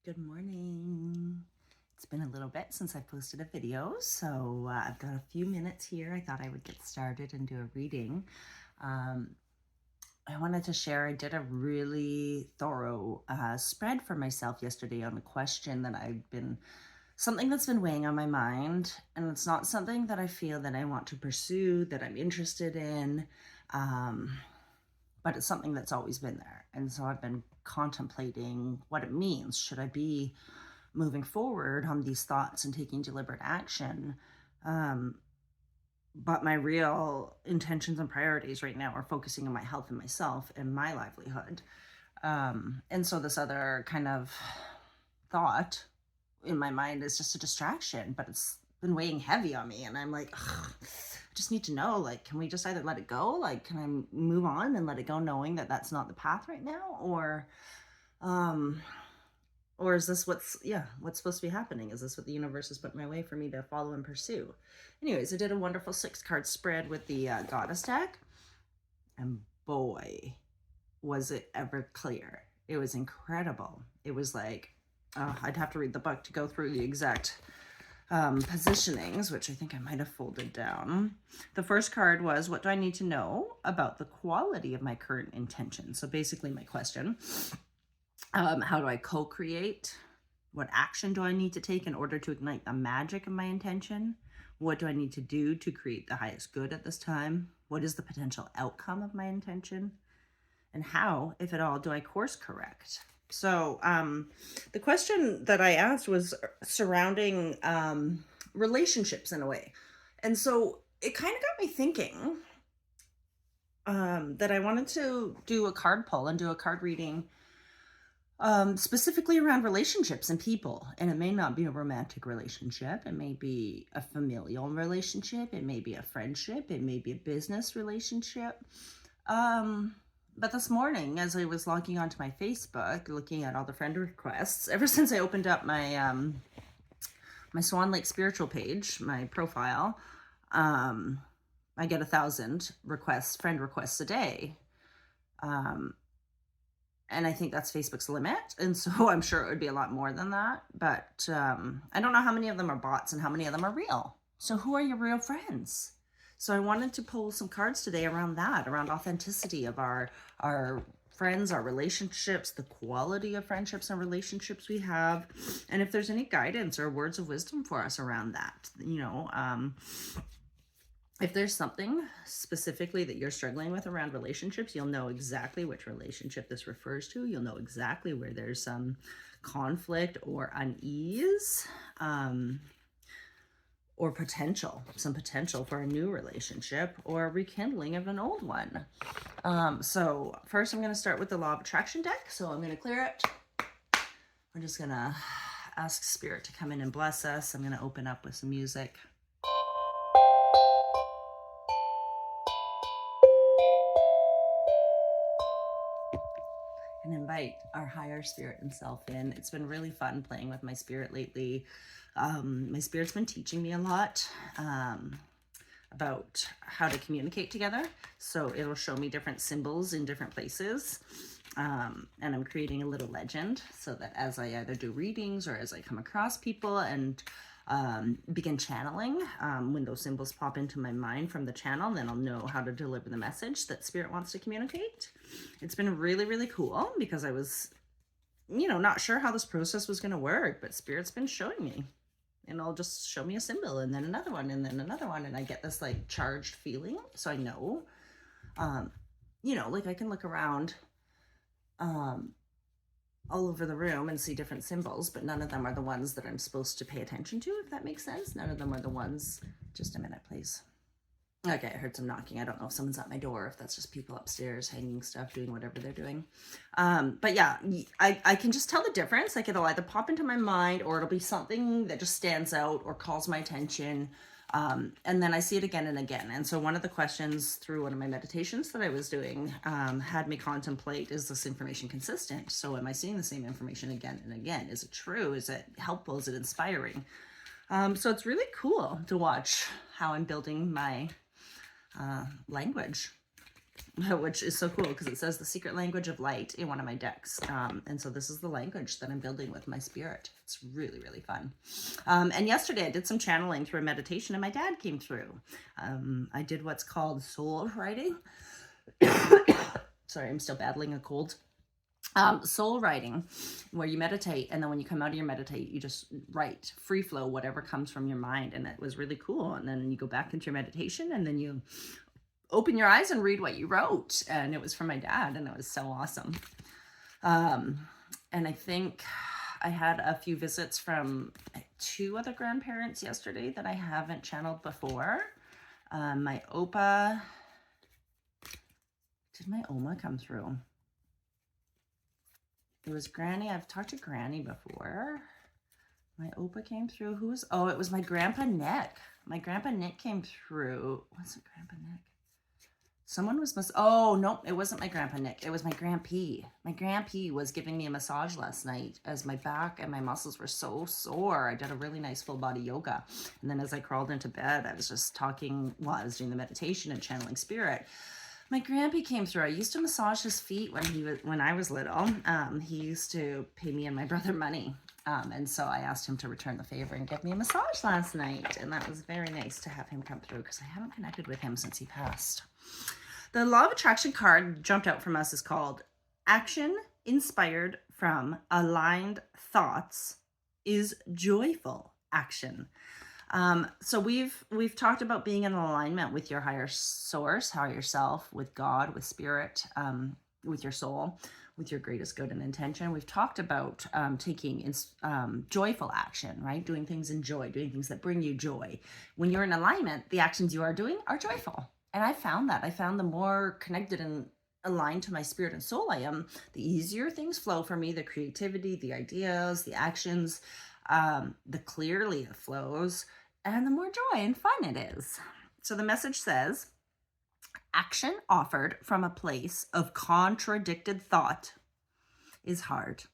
Good morning. It's been a little bit since I posted a video, so I've got a few minutes here. I thought I would get started and do a reading. I wanted to share, I did a really thorough spread for myself yesterday on a question that something that's been weighing on my mind, and it's not something that I feel that I want to pursue, that I'm interested in, but it's something that's always been there. And so I've been contemplating what it means. Should I be moving forward on these thoughts and taking deliberate action? But my real intentions and priorities right now are focusing on my health and myself and my livelihood. And so this other kind of thought in my mind is just a distraction, but it's been weighing heavy on me. And I'm like, ugh, I just need to know, like, can we just either let it go? Like, can I move on and let it go knowing that that's not the path right now? Or is this what's supposed to be happening? Is this what the universe has put my way for me to follow and pursue? Anyways, I did a wonderful 6-card spread with the Goddess deck, and boy, was it ever clear. It was incredible. It was like, I'd have to read the book to go through the exact positionings, which I think I might have folded down. The first card was, what do I need to know about the quality of my current intention? So basically my question, how do I co-create? What action do I need to take in order to ignite the magic of my intention? What do I need to do to create the highest good at this time? What is the potential outcome of my intention? And how, if at all, do I course correct? So the question that I asked was surrounding relationships in a way. And so it kind of got me thinking that I wanted to do a card pull and do a card reading specifically around relationships and people. And it may not be a romantic relationship. It may be a familial relationship. It may be a friendship. It may be a business relationship. But this morning, as I was logging onto my Facebook, looking at all the friend requests, ever since I opened up my my Swan Lake Spiritual page, my profile, I get 1,000 friend requests a day. And I think that's Facebook's limit. And so I'm sure it would be a lot more than that. But I don't know how many of them are bots and how many of them are real. So who are your real friends? So I wanted to pull some cards today around that, around authenticity of our friends, our relationships, the quality of friendships and relationships we have. And if there's any guidance or words of wisdom for us around that, if there's something specifically that you're struggling with around relationships, you'll know exactly which relationship this refers to. You'll know exactly where there's some conflict or unease, or some potential for a new relationship or a rekindling of an old one. So first I'm going to start with the Law of Attraction deck. So I'm going to clear it. We're just going to ask Spirit to come in and bless us. I'm going to open up with some music. And invite our higher spirit and self in. It's been really fun playing with my spirit lately. My spirit's been teaching me a lot about how to communicate together. So it'll show me different symbols in different places. And I'm creating a little legend so that as I either do readings or as I come across people and begin channeling, when those symbols pop into my mind from the channel, then I'll know how to deliver the message that Spirit wants to communicate. It's been really, really cool because I was, not sure how this process was going to work, but Spirit's been showing me. And it'll just show me a symbol and then another one and then another one. And I get this like charged feeling. So I know, like I can look around all over the room and see different symbols, but none of them are the ones that I'm supposed to pay attention to, if that makes sense. None of them are the ones. Just a minute, please. Okay, I heard some knocking. I don't know if someone's at my door, if that's just people upstairs hanging stuff, doing whatever they're doing. But yeah, I can just tell the difference. Like it'll either pop into my mind or it'll be something that just stands out or calls my attention. And then I see it again and again. And so one of the questions through one of my meditations that I was doing had me contemplate, is this information consistent? So am I seeing the same information again and again? Is it true? Is it helpful? Is it inspiring? So it's really cool to watch how I'm building my language. which is so cool because it says the secret language of light in one of my decks. And so this is the language that I'm building with my spirit. It's really, really fun. And yesterday I did some channeling through a meditation and my dad came through. I did what's called soul writing. Sorry, I'm still battling a cold. Soul writing, where you meditate, and then when you come out of your meditate, you just write free flow, whatever comes from your mind. And it was really cool. And then you go back into your meditation and then you open your eyes and read what you wrote. And it was from my dad, and it was so awesome. And I think I had a few visits from 2 other grandparents yesterday that I haven't channeled before. My Opa, did my Oma come through? It was Granny. I've talked to Granny before. My Opa came through. Oh, it was my Grandpa Nick. My Grandpa Nick came through. What's it, Grandpa Nick? Someone was, oh, no, it wasn't my Grandpa Nick. It was my Grandpa. My Grandpa was giving me a massage last night as my back and my muscles were so sore. I did a really nice full body yoga. And then as I crawled into bed, I was just talking while I was doing the meditation and channeling spirit. My grandpa came through. I used to massage his feet when I was little. He used to pay me and my brother money. And so I asked him to return the favor and give me a massage last night. And that was very nice to have him come through because I haven't connected with him since he passed. The Law of Attraction card jumped out from us is called Action Inspired from Aligned Thoughts is Joyful Action. So we've talked about being in alignment with your higher source, higher self, with God, with spirit, with your soul, with your greatest good and intention. We've talked about taking joyful action, right? Doing things in joy, doing things that bring you joy. When you're in alignment, the actions you are doing are joyful. And I found that. I found the more connected and aligned to my spirit and soul I am, the easier things flow for me, the creativity, the ideas, the actions, the clearly it flows, and the more joy and fun it is. So the message says, action offered from a place of contradicted thought is hard,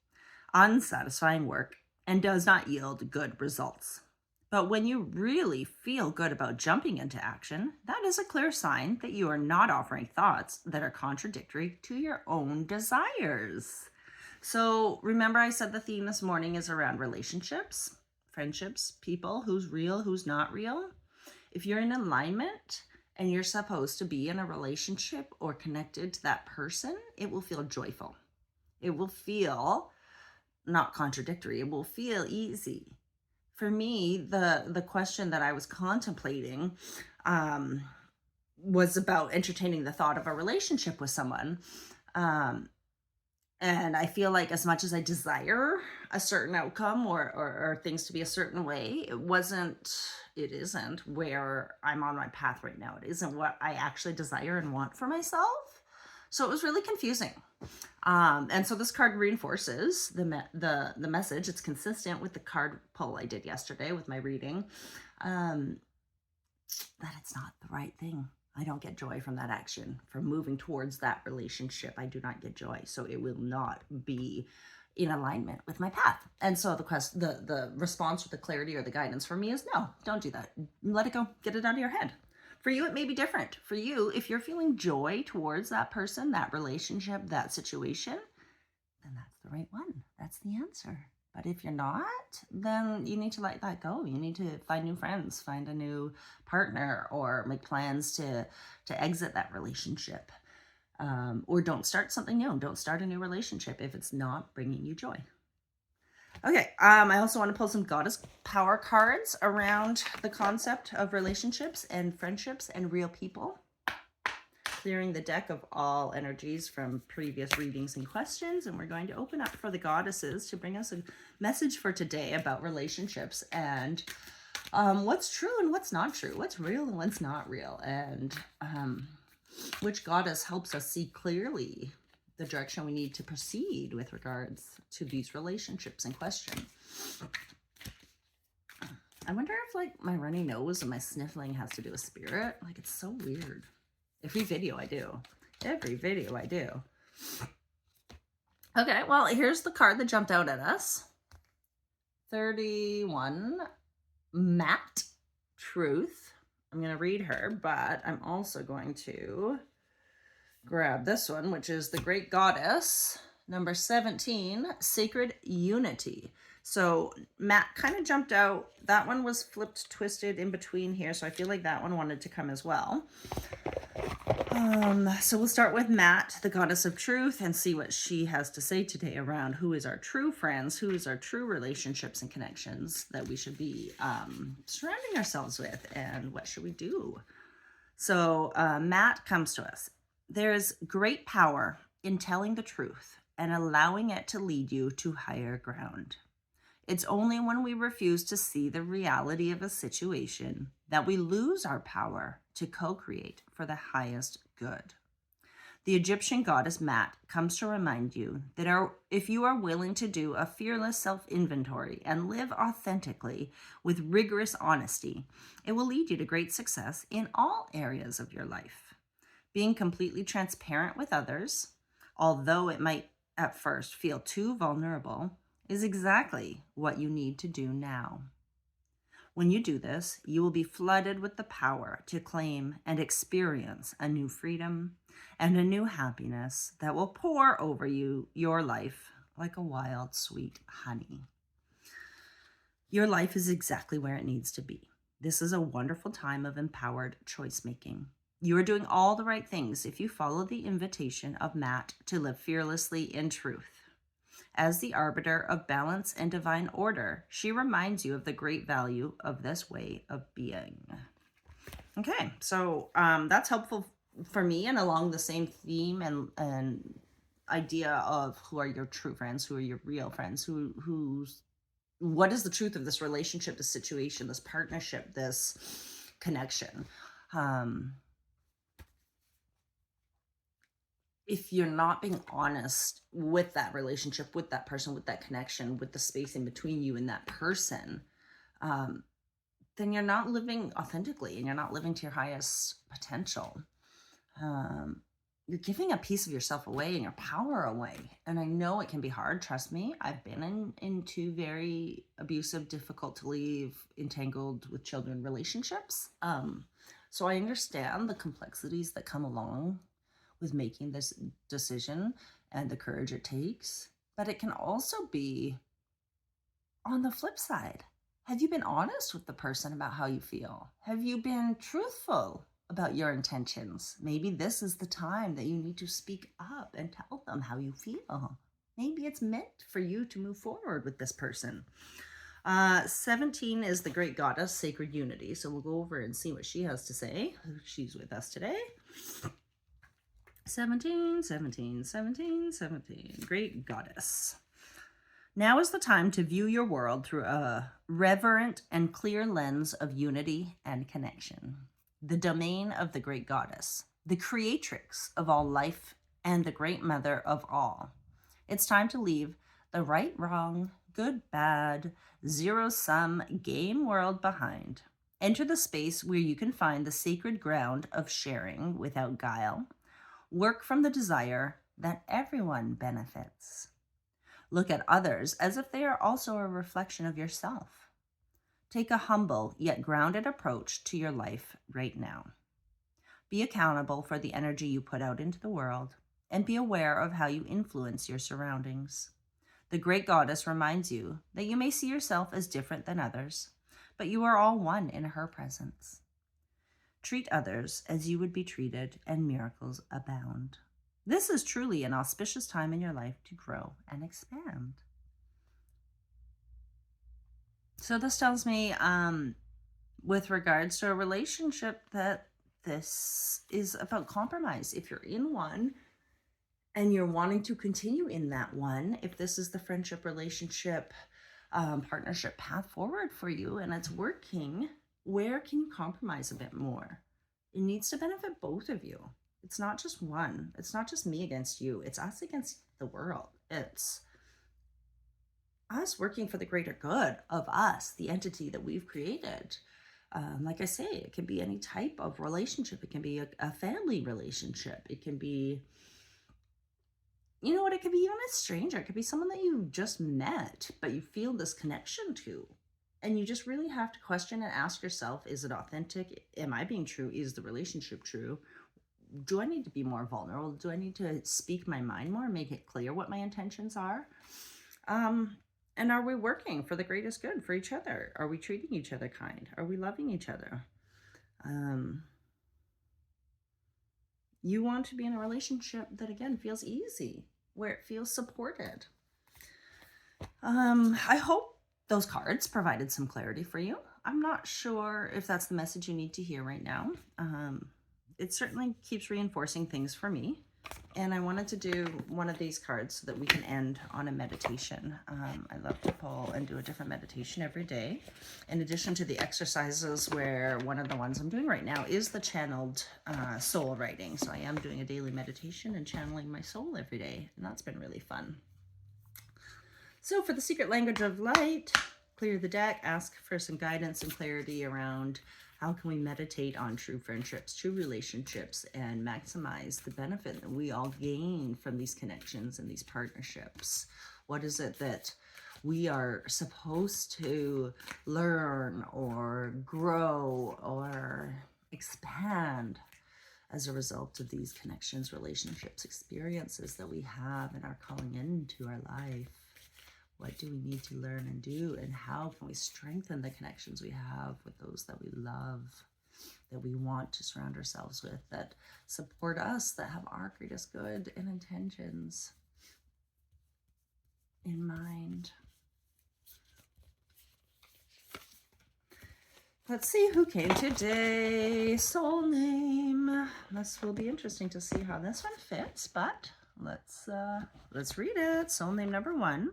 unsatisfying work, and does not yield good results. But when you really feel good about jumping into action, that is a clear sign that you are not offering thoughts that are contradictory to your own desires. So remember I said the theme this morning is around relationships, friendships, people, who's real, who's not real. If you're in alignment and you're supposed to be in a relationship or connected to that person, it will feel joyful. It will feel not contradictory. It will feel easy. For me, the question that I was contemplating was about entertaining the thought of a relationship with someone. And I feel like as much as I desire a certain outcome or things to be a certain way, it isn't where I'm on my path right now. It isn't what I actually desire and want for myself. So it was really confusing. And so this card reinforces the message. It's consistent with the card pull I did yesterday with my reading, that it's not the right thing. I don't get joy from that action, from moving towards that relationship. I do not get joy. So it will not be in alignment with my path. And so the response or the clarity or the guidance for me is no, don't do that. Let it go. Get it out of your head. For you, it may be different. For you, if you're feeling joy towards that person, that relationship, that situation, then that's the right one. That's the answer. But if you're not, then you need to let that go. You need to find new friends, find a new partner, or make plans to exit that relationship. Or don't start something new. Don't start a new relationship if it's not bringing you joy. Okay, I also want to pull some goddess power cards around the concept of relationships and friendships and real people. Clearing the deck of all energies from previous readings and questions. And we're going to open up for the goddesses to bring us a message for today about relationships and what's true and what's not true, what's real and what's not real, and which goddess helps us see clearly the direction we need to proceed with regards to these relationships in question. I wonder if like my runny nose and my sniffling has to do with spirit. Like it's so weird. Every video I do. Okay, well, here's the card that jumped out at us. 31, Matte Truth. I'm going to read her, but I'm also going to grab this one, which is the Great Goddess, number 17, Sacred Unity. So Matt kind of jumped out. That one was flipped, twisted in between here. So I feel like that one wanted to come as well. So we'll start with Matt, the Goddess of Truth, and see what she has to say today around who is our true friends, who is our true relationships and connections that we should be surrounding ourselves with, and what should we do. So Matt comes to us. There's great power in telling the truth and allowing it to lead you to higher ground. It's only when we refuse to see the reality of a situation that we lose our power to co-create for the highest good. The Egyptian goddess Maat comes to remind you that if you are willing to do a fearless self-inventory and live authentically with rigorous honesty, it will lead you to great success in all areas of your life. Being completely transparent with others, although it might at first feel too vulnerable, is exactly what you need to do now. When you do this, you will be flooded with the power to claim and experience a new freedom and a new happiness that will pour over your life like a wild, sweet honey. Your life is exactly where it needs to be. This is a wonderful time of empowered choice making. You are doing all the right things if you follow the invitation of Maat to live fearlessly in truth. As the arbiter of balance and divine order, she reminds you of the great value of this way of being. Okay, so that's helpful for me, and along the same theme and idea of who are your true friends, who are your real friends, what is the truth of this relationship, this situation, this partnership, this connection. If you're not being honest with that relationship, with that person, with that connection, with the space in between you and that person, then you're not living authentically and you're not living to your highest potential. You're giving a piece of yourself away and your power away. And I know it can be hard. Trust me, I've been in two very abusive, difficult to leave, entangled with children relationships. So I understand the complexities that come along with making this decision and the courage it takes. But it can also be on the flip side. Have you been honest with the person about how you feel? Have you been truthful about your intentions? Maybe this is the time that you need to speak up and tell them how you feel. Maybe it's meant for you to move forward with this person. 17 is the Great Goddess, Sacred Unity. So we'll go over and see what she has to say. She's with us today. 17, 17, 17, 17. Great Goddess. Now is the time to view your world through a reverent and clear lens of unity and connection. The domain of the Great Goddess, the creatrix of all life and the great mother of all. It's time to leave the right, wrong, good, bad, zero-sum game world behind. Enter the space where you can find the sacred ground of sharing without guile. Work from the desire that everyone benefits. Look at others as if they are also a reflection of yourself. Take a humble yet grounded approach to your life right now. Be accountable for the energy you put out into the world and be aware of how you influence your surroundings. The Great Goddess reminds you that you may see yourself as different than others, but you are all one in her presence. Treat others as you would be treated, and miracles abound. This is truly an auspicious time in your life to grow and expand. So this tells me, with regards to a relationship, that this is about compromise. If you're in one and you're wanting to continue in that one, if this is the friendship, relationship, partnership path forward for you and it's working, where can you compromise a bit more? It needs to benefit both of you. It's not just one. It's not just me against you. It's us against the world. It's us working for the greater good of us, the entity that we've created. Like I say, it can be any type of relationship. It can be a family relationship. It can be, you know what, it could be even a stranger. It could be someone that you just met, but you feel this connection to. And you just really have to question and ask yourself, is it authentic? Am I being true? Is the relationship true? do I need to be more vulnerable? Do I need to speak my mind more, make it clear what my intentions are? And are we working for the greatest good for each other? Are we treating each other kind? Are we loving each other? You want to be in a relationship that, again, feels easy, where it feels supported. I hope those cards provided some clarity for you. I'm not sure if that's the message you need to hear right now. It certainly keeps reinforcing things for me. And I wanted to do one of these cards so that we can end on a meditation. I love to pull and do a different meditation every day. In addition to the exercises, where one of the ones I'm doing right now is the channeled soul writing. So I am doing a daily meditation and channeling my soul every day. And that's been really fun. So for the secret language of light, clear the deck, ask for some guidance and clarity around how can we meditate on true friendships, true relationships, and maximize the benefit that we all gain from these connections and these partnerships? What is it that we are supposed to learn or grow or expand as a result of these connections, relationships, experiences that we have and are calling into our life? What do we need to learn and do? And how can we strengthen the connections we have with those that we love, that we want to surround ourselves with, that support us, that have our greatest good and intentions in mind? Let's see who came today. Soul name. This will be interesting to see how this one fits, but let's read it. Soul name number 1.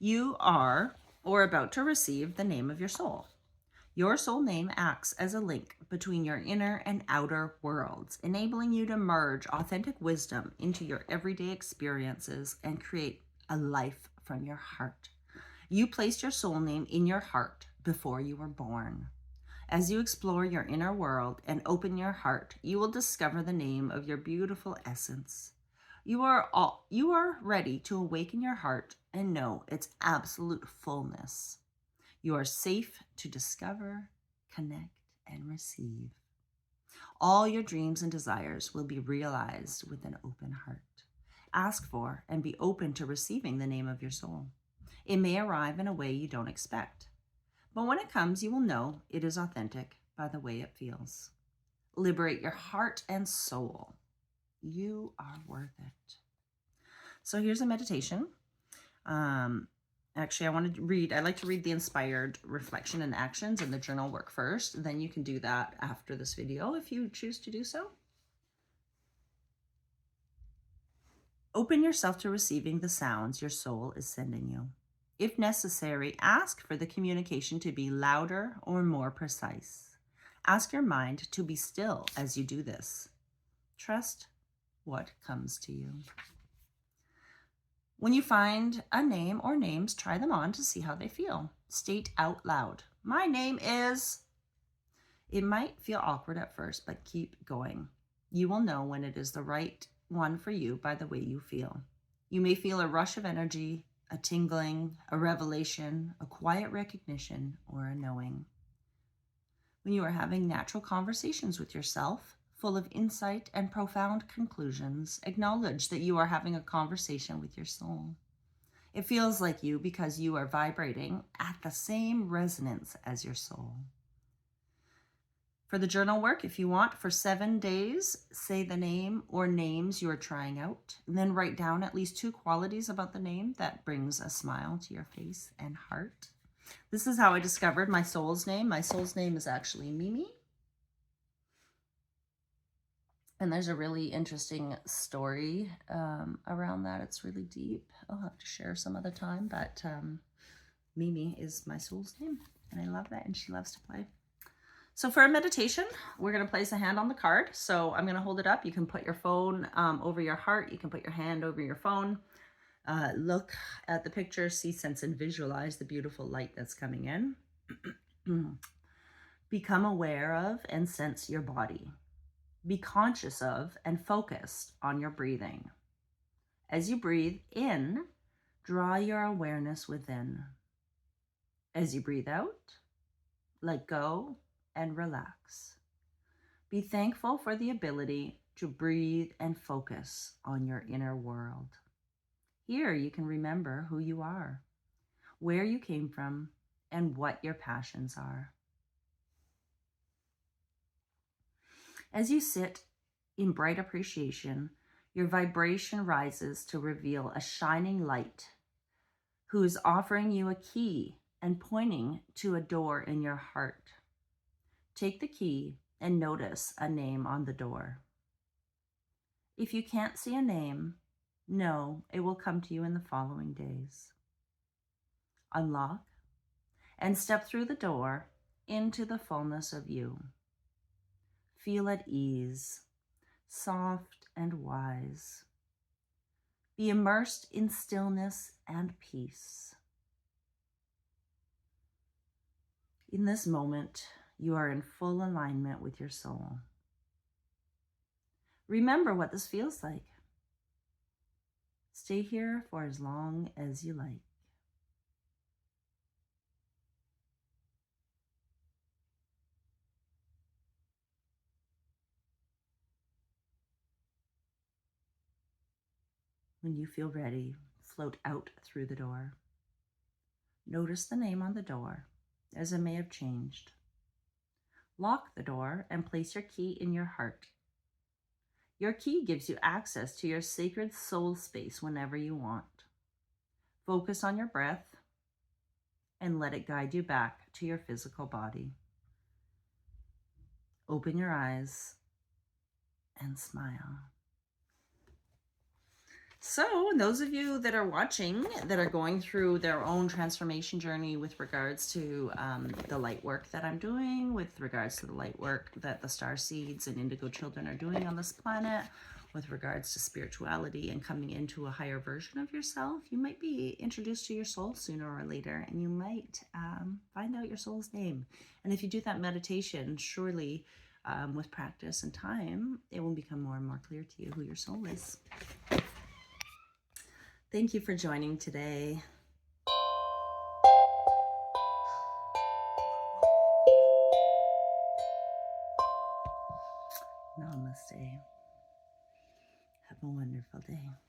You are or about to receive the name of your soul. Your soul name acts as a link between your inner and outer worlds, enabling you to merge authentic wisdom into your everyday experiences and create a life from your heart. You placed your soul name in your heart before you were born. As you explore your inner world and open your heart, you will discover the name of your beautiful essence. You are ready to awaken your heart and know its absolute fullness. You are safe to discover, connect, and receive. All your dreams and desires will be realized with an open heart. Ask for and be open to receiving the name of your soul. It may arrive in a way you don't expect, but when it comes, you will know it is authentic by the way it feels. Liberate your heart and soul. You are worth it. So here's a meditation. Actually, I like to read the inspired reflection and actions and the journal work first. Then you can do that after this video if you choose to do so. Open yourself to receiving the sounds your soul is sending you. If necessary, ask for the communication to be louder or more precise. Ask your mind to be still as you do this. Trust what comes to you. When you find a name or names, try them on to see how they feel. State out loud, "My name is..." It might feel awkward at first, but keep going. You will know when it is the right one for you by the way you feel. You may feel a rush of energy, a tingling, a revelation, a quiet recognition, or a knowing. When you are having natural conversations with yourself, full of insight and profound conclusions, acknowledge that you are having a conversation with your soul. It feels like you because you are vibrating at the same resonance as your soul. For the journal work, if you want, for 7 days, say the name or names you are trying out, and then write down at least 2 qualities about the name that brings a smile to your face and heart. This is how I discovered my soul's name. My soul's name is actually Mimi. And there's a really interesting story around that. It's really deep. I'll have to share some other time, but Mimi is my soul's name, and I love that, and she loves to play. So for a meditation, we're going to place a hand on the card. So I'm going to hold it up. You can put your phone over your heart. You can put your hand over your phone. Look at the picture, see, sense, and visualize the beautiful light that's coming in. Become aware of and sense your body. Be conscious of and focused on your breathing. As you breathe in, draw your awareness within. As you breathe out, let go and relax. Be thankful for the ability to breathe and focus on your inner world. Here you can remember who you are, where you came from, and what your passions are. As you sit in bright appreciation, your vibration rises to reveal a shining light who is offering you a key and pointing to a door in your heart. Take the key and notice a name on the door. If you can't see a name, know it will come to you in the following days. Unlock and step through the door into the fullness of you. Feel at ease, soft and wise. Be immersed in stillness and peace. In this moment, you are in full alignment with your soul. Remember what this feels like. Stay here for as long as you like. When you feel ready, float out through the door. Notice the name on the door, as it may have changed. Lock the door and place your key in your heart. Your key gives you access to your sacred soul space whenever you want. Focus on your breath and let it guide you back to your physical body. Open your eyes and smile. So those of you that are watching that are going through their own transformation journey with regards to the light work that I'm doing, with regards to the light work that the star seeds and indigo children are doing on this planet, with regards to spirituality and coming into a higher version of yourself, you might be introduced to your soul sooner or later, and you might find out your soul's name. And if you do that meditation, surely with practice and time, it will become more and more clear to you who your soul is. Thank you for joining today. Namaste. Have a wonderful day.